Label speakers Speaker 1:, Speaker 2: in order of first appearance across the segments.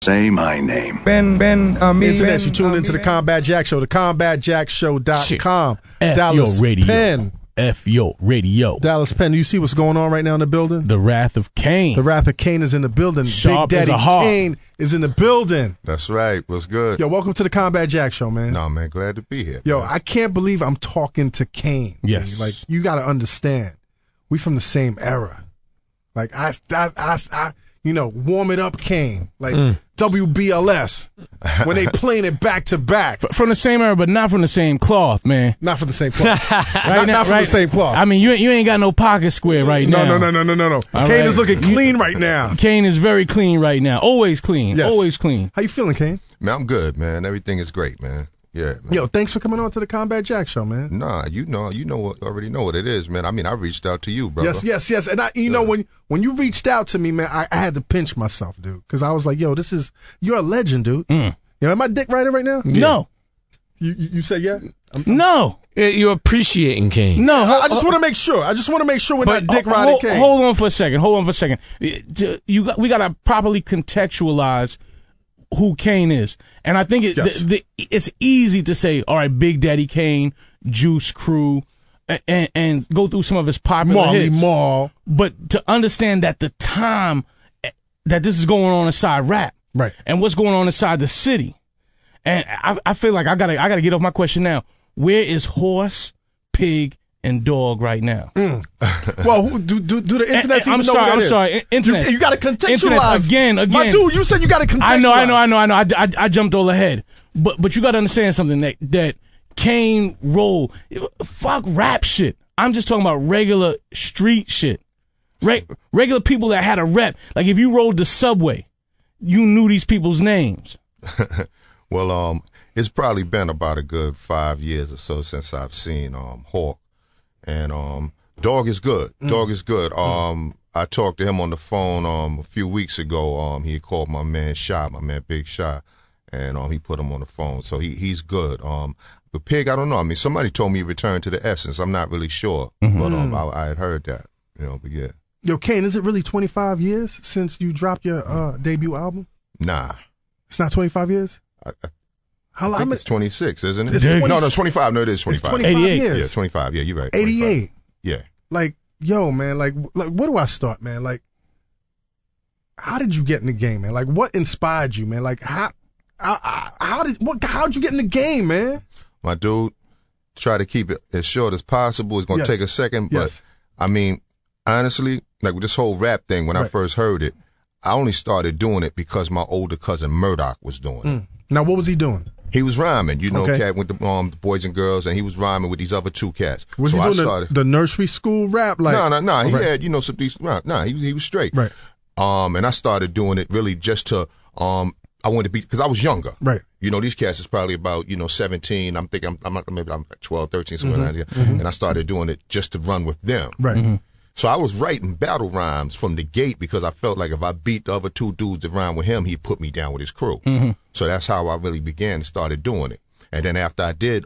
Speaker 1: Say my name.
Speaker 2: Internet, you tuned into the Combat Jack Show, the CombatJackShow.com. Dallas Penn.
Speaker 3: F-Yo Radio.
Speaker 2: Dallas Penn, do you see what's going on right now in the building?
Speaker 3: The Wrath of Kane.
Speaker 2: The Wrath of Kane is in the building.
Speaker 3: Sharp
Speaker 2: Big
Speaker 3: as
Speaker 2: Daddy
Speaker 3: a hawk.
Speaker 2: Kane is in the building.
Speaker 4: That's right. What's good?
Speaker 2: Yo, welcome to the Combat Jack Show, man.
Speaker 4: No, man, glad to be here.
Speaker 2: Yo,
Speaker 4: man.
Speaker 2: I can't believe I'm talking to Kane.
Speaker 3: Yes.
Speaker 2: Man. Like, you got to understand, we from the same era. Like, I warm it up Kane. Like, WBLS. When they playing it back to back.
Speaker 3: From the same era, but not from the same cloth, man.
Speaker 2: Not from the same cloth.
Speaker 3: Right
Speaker 2: not from the same cloth.
Speaker 3: I mean, you ain't got no pocket square right now.
Speaker 2: No.
Speaker 3: All
Speaker 2: Kane
Speaker 3: right.
Speaker 2: is looking clean right now.
Speaker 3: Kane is very clean right now. Always clean.
Speaker 2: Yes.
Speaker 3: Always clean.
Speaker 2: How you feeling, Kane?
Speaker 4: Man, I'm good, man. Everything is great, man. Yeah, man.
Speaker 2: Yo, thanks for coming on to the Combat Jack Show, man.
Speaker 4: Nah, already know what it is, man. I mean, I reached out to you, brother.
Speaker 2: Yes. And know, when you reached out to me, man, I had to pinch myself, dude, because I was like, yo, you're a legend, dude. Yo, am I dick rider right now?
Speaker 3: Yeah. No.
Speaker 2: You said yeah?
Speaker 3: No.
Speaker 5: You're appreciating Kane.
Speaker 3: No.
Speaker 2: I just want to make sure. We're not dick riding Kane.
Speaker 3: Hold on for a second. We got to properly contextualize who Kane is. And I think it's easy to say, all right, Big Daddy Kane, Juice Crew, and go through some of his popular hits.
Speaker 2: Marley.
Speaker 3: But to understand that the time that this is going on inside rap,
Speaker 2: right, and
Speaker 3: what's going on inside the city, and I feel like I gotta get off my question now. Where is horse, pig, and dog right now?
Speaker 2: Well, do the internet even know what that is?
Speaker 3: I'm sorry. Internet.
Speaker 2: You got to contextualize.
Speaker 3: Again.
Speaker 2: My dude, you said you got to contextualize.
Speaker 3: I know. I jumped all ahead. But you got to understand something that Kane roll. Fuck rap shit. I'm just talking about regular street shit. Regular people that had a rep. Like if you rode the subway, you knew these people's names.
Speaker 4: Well, it's probably been about a good 5 years or so since I've seen Hawk. And Dog is good. Dog is good. I talked to him on the phone a few weeks ago. He called my man Big Shy, and he put him on the phone. So he's good. But Pig, I don't know. I mean, somebody told me he returned to the essence. I'm not really sure, but I had heard that. But yeah.
Speaker 2: Yo, Kane, is it really 25 years since you dropped your debut album?
Speaker 4: Nah,
Speaker 2: it's not 25 years.
Speaker 4: I think it's 26, isn't it?
Speaker 2: It's 20,
Speaker 4: no, 25. No, it is 25.
Speaker 2: It's 25 years.
Speaker 4: Yeah, 25. Yeah, you're right.
Speaker 2: 88.
Speaker 4: Yeah.
Speaker 2: Like, yo, man, like, where do I start, man? Like, how did you get in the game, man? Like, what inspired you, man? Like, how'd you get in the game, man?
Speaker 4: My dude, try to keep it as short as possible. It's going to take a second, but I mean, honestly, like with this whole rap thing, when I first heard it, I only started doing it because my older cousin Murdoch was doing it.
Speaker 2: Now, what was he doing?
Speaker 4: He was rhyming, cat with the boys and girls, and he was rhyming with these other two cats.
Speaker 2: Was he doing the nursery school rap? Like,
Speaker 4: no. He had, some decent. No, he was straight.
Speaker 2: Right.
Speaker 4: And I started doing it really just to, I wanted to be, because I was younger.
Speaker 2: Right.
Speaker 4: These cats is probably about, 17. I'm thinking I'm like 12, 13, something like that. And I started doing it just to run with them.
Speaker 2: Right.
Speaker 4: So I was writing battle rhymes from the gate because I felt like if I beat the other two dudes that rhyme with him, he'd put me down with his crew. So that's how I really began and started doing it. And then after I did,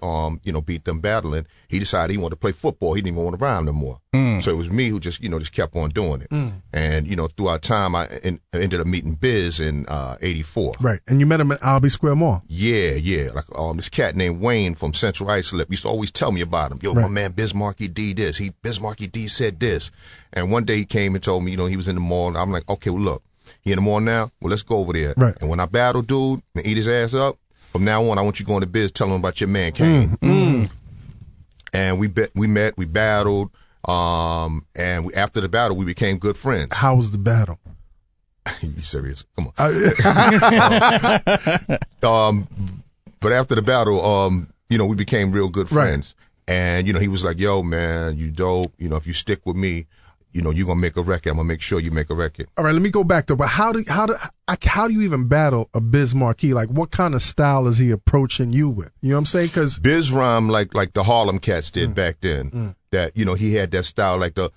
Speaker 4: beat them battling, he decided he wanted to play football. He didn't even want to rhyme no more. So it was me who just kept on doing it. And, throughout time, I ended up meeting Biz in 84.
Speaker 2: Right. And you met him at Albee Square Mall.
Speaker 4: Yeah. Like this cat named Wayne from Central Islip used to always tell me about him. Yo, my man Biz Markie D this. Biz Markie D said this. And one day he came and told me, he was in the mall. And I'm like, okay, well, look, he in the mall now? Well, let's go over there.
Speaker 2: Right.
Speaker 4: And when I battle dude and eat his ass up, from now on, I want you going to Biz, telling him about your man Kane. And we met, we battled, and after the battle, we became good friends.
Speaker 2: How was the battle?
Speaker 4: You serious? Come on. But after the battle, we became real good friends. Right. And, you know, he was like, yo, man, you dope. You know, if you stick with me, you know, you're going to make a record. I'm going to make sure you make a record.
Speaker 2: All right, let me go back though. But how do you even battle a Biz Markie? Like, what kind of style is he approaching you with? You know what I'm saying? Because
Speaker 4: Biz rhyme like the Harlem Cats did back then. That, you know, he had that style like the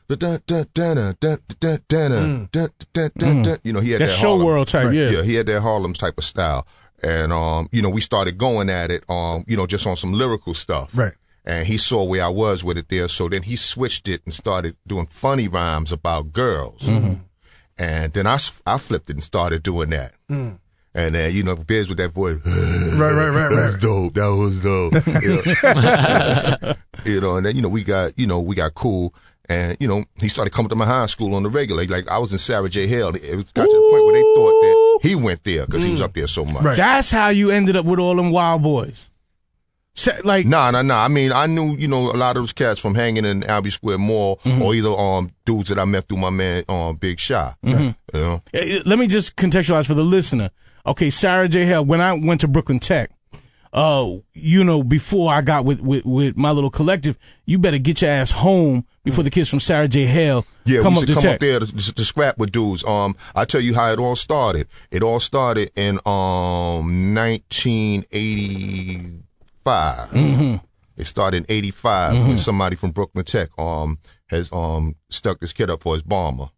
Speaker 4: you know, he had that
Speaker 3: show
Speaker 4: Harlem,
Speaker 3: world type,
Speaker 4: yeah, he had that Harlem type of style. And you know, we started going at it you know, just on some lyrical stuff.
Speaker 2: Right.
Speaker 4: And he saw where I was with it there, so then he switched it and started doing funny rhymes about girls. And then I flipped it and started doing that. And then, you know, Biz with that voice.
Speaker 2: Right.
Speaker 4: That was dope. That was dope. You know, and then, you know, we got cool. And, you know, he started coming to my high school on the regular. Like, I was in Sarah J. Hill. It got to the point where they thought that he went there because he was up there so much.
Speaker 2: Right.
Speaker 3: That's how you ended up with all them wild boys. Like,
Speaker 4: Nah. I mean, I knew, you know, a lot of those cats from hanging in Albee Square Mall or either dudes that I met through my man Big Shy. You know?
Speaker 3: Let me just contextualize for the listener. Okay, Sarah J. Hill, when I went to Brooklyn Tech, you know, before I got with my little collective, you better get your ass home before the kids from Sarah J. Hale come up to Tech.
Speaker 4: Up there to scrap with dudes. I tell you how it all started. It all started in 1985. It started in 85 when somebody from Brooklyn Tech has stuck this kid up for his bomber.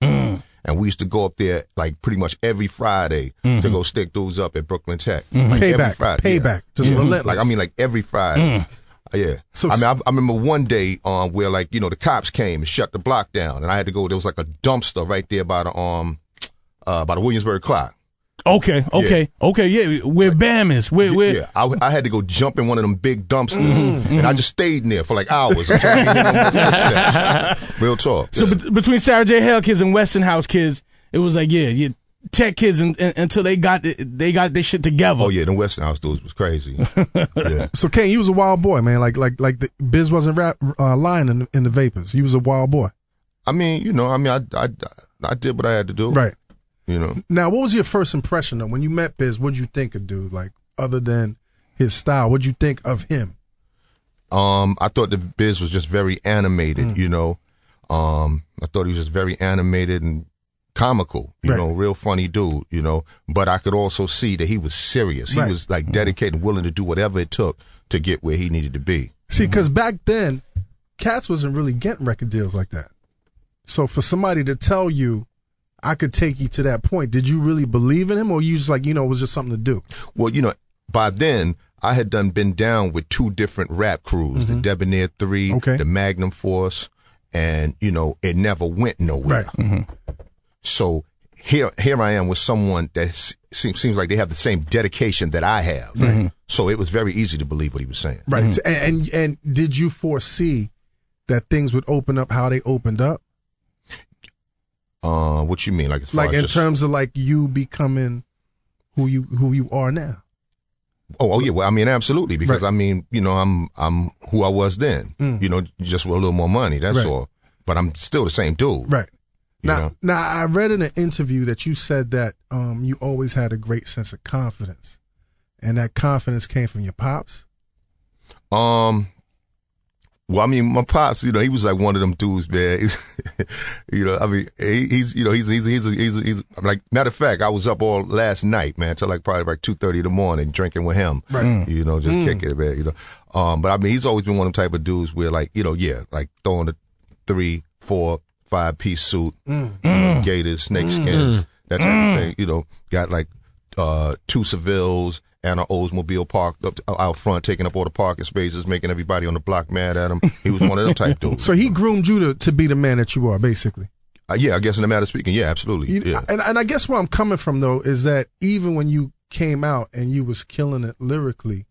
Speaker 4: And we used to go up there like pretty much every Friday to go stick dudes up at Brooklyn Tech. Like every Friday.
Speaker 2: Payback. Just relentless.
Speaker 4: Like, I mean, like every Friday. Yeah. So I mean, I remember one day where, like, you know, the cops came and shut the block down, and I had to go. There was like a dumpster right there by the Williamsburg clock.
Speaker 3: Okay, yeah. Where Bam is.
Speaker 4: Yeah, I had to go jump in one of them big dumpsters, and I just stayed in there for like hours. I'm trying to get him on those footsteps. Real talk.
Speaker 3: So between Sarah J. Hale kids and Westinghouse kids, it was like, yeah, Tech kids until they got their shit together.
Speaker 4: Oh yeah, the Westinghouse dudes was crazy. Yeah.
Speaker 2: So Kane, you was a wild boy, man. Like the Biz wasn't lying in the Vapors. You was a wild boy.
Speaker 4: I mean, you know, I did what I had to do.
Speaker 2: Right.
Speaker 4: You know.
Speaker 2: Now, what was your first impression though when you met Biz? What'd you think of dude? Like, other than his style, what'd you think of him?
Speaker 4: I thought the Biz was just very animated. You know, I thought he was just very animated and comical. You know, real funny dude. You know, but I could also see that he was serious. He was like dedicated, and willing to do whatever it took to get where he needed to be.
Speaker 2: See, because back then, cats wasn't really getting record deals like that. So for somebody to tell you, I could take you to that point, did you really believe in him, or you just like, you know, it was just something to do?
Speaker 4: Well, you know, by then I had been down with two different rap crews, the Debonair 3, the Magnum Force, and, you know, it never went nowhere.
Speaker 2: Right.
Speaker 4: So here I am with someone that seems like they have the same dedication that I have. Right. So it was very easy to believe what he was saying.
Speaker 2: Right. And did you foresee that things would open up how they opened up?
Speaker 4: What you mean? Like, as far
Speaker 2: like
Speaker 4: as
Speaker 2: in terms of like you becoming who you are now?
Speaker 4: Oh yeah. Well, I mean, absolutely. Because I mean, you know, I'm who I was then. You know, just with a little more money. That's all. But I'm still the same dude.
Speaker 2: Right.
Speaker 4: Now,
Speaker 2: I read in an interview that you said that you always had a great sense of confidence, and that confidence came from your pops.
Speaker 4: Well, I mean, my pops, you know, he was like one of them dudes, man. You know, I mean, he's like, matter of fact, I was up all last night, man, till like probably like 2:30 in the morning drinking with him. Right. You know, just kicking it, man, you know. But I mean, he's always been one of them type of dudes where, like, you know, like throwing a 3, 4, 5-piece suit, you know, gators, snake skins, that type of thing, you know, got like 2 Sevilles and an Oldsmobile parked up out front, taking up all the parking spaces, making everybody on the block mad at him. He was one of them type dudes.
Speaker 2: So he groomed you to be the man that you are, basically.
Speaker 4: Yeah, I guess in the matter of speaking, yeah, absolutely. Yeah.
Speaker 2: And I guess where I'm coming from, though, is that even when you came out and you was killing it lyrically,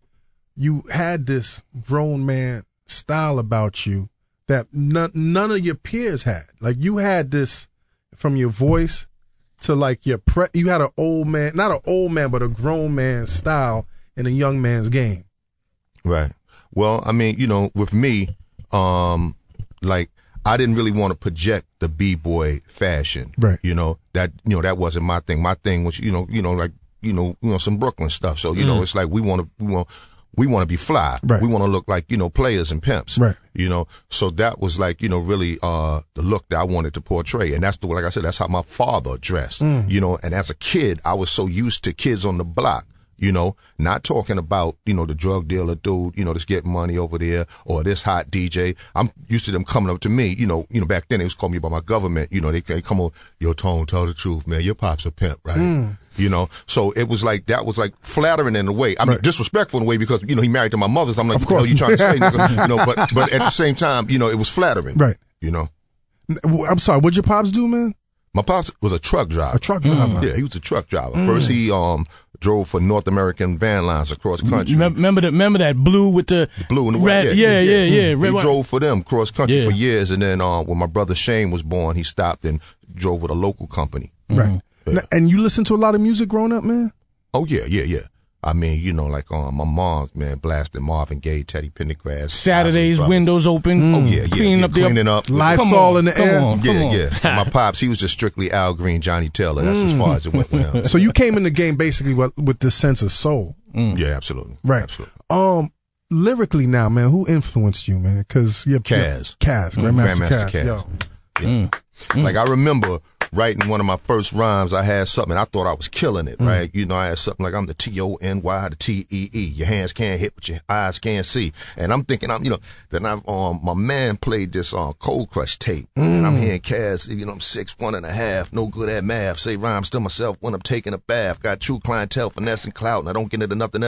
Speaker 2: you had this grown man style about you that none of your peers had. Like, you had this from your voice to like you had an old man, not an old man, but a grown man style in a young man's game.
Speaker 4: Right. Well, I mean, you know, with me, like, I didn't really want to project the B-boy fashion. Right. You know, that wasn't my thing. My thing was, you know, like, you know, some Brooklyn stuff. So, you know, it's like we want to be fly. Right. We want to look like, you know, players and pimps. Right. You know, so that was like, you know, really the look that I wanted to portray. And that's like I said, that's how my father dressed. You know, and as a kid, I was so used to kids on the block. You know, not talking about, you know, the drug dealer dude, you know, that's getting money over there, or this hot DJ. I'm used to them coming up to me, you know, back then they was calling me by my government, you know, they come on, yo, Tone, tell the truth, man, your pop's a pimp, right? You know, so it was like, that was like flattering in a way. I mean, disrespectful in a way because, you know, he married to my mother. So I'm like, of course, what the hell you trying to say? You know, but at the same time, you know, it was flattering. Right. You know.
Speaker 2: I'm sorry, what'd your pops do, man?
Speaker 4: My pops was a truck driver.
Speaker 2: A truck driver?
Speaker 4: Yeah, he was a truck driver. First he drove for North American Van Lines across country.
Speaker 3: Remember that blue with the
Speaker 4: blue and the
Speaker 3: red?
Speaker 4: white.
Speaker 3: Yeah.
Speaker 4: He
Speaker 3: Red,
Speaker 4: drove for them cross country
Speaker 3: Yeah.
Speaker 4: for years, and then when my brother Shane was born, he stopped and drove with a local company.
Speaker 2: Right.
Speaker 4: Yeah.
Speaker 2: Now, and you listen to a lot of music growing up, man?
Speaker 4: Oh yeah. I mean, you know, like my mom's man blasting Marvin Gaye, Teddy Pendergrass.
Speaker 3: Saturdays,
Speaker 4: Isley Brothers.
Speaker 3: windows open.
Speaker 4: Oh yeah,
Speaker 3: cleaning up.
Speaker 2: Lysol in the air.
Speaker 3: Come on.
Speaker 4: Yeah. My pops, he was just strictly Al Green, Johnny Taylor. That's as far as it went with him.
Speaker 2: So you came in the game basically with this sense of soul.
Speaker 4: Yeah, absolutely.
Speaker 2: Right.
Speaker 4: Absolutely.
Speaker 2: Lyrically now, man, who influenced you, man? Because you have
Speaker 4: Kaz.
Speaker 2: Grandmaster Kaz. Yo.
Speaker 4: Yeah. Like I remember writing one of my first rhymes, I had something, I thought I was killing it, right? You know, I had something like I'm the Tony, the Tee. Your hands can't hit, but your eyes can't see. And I'm thinking, then my man played this Cold Crush tape. And I'm hearing Kaz, I'm 6'1.5", no good at math, say rhymes to myself when I'm taking a bath. Got true clientele, finesse and clout, and I don't get into nothing else.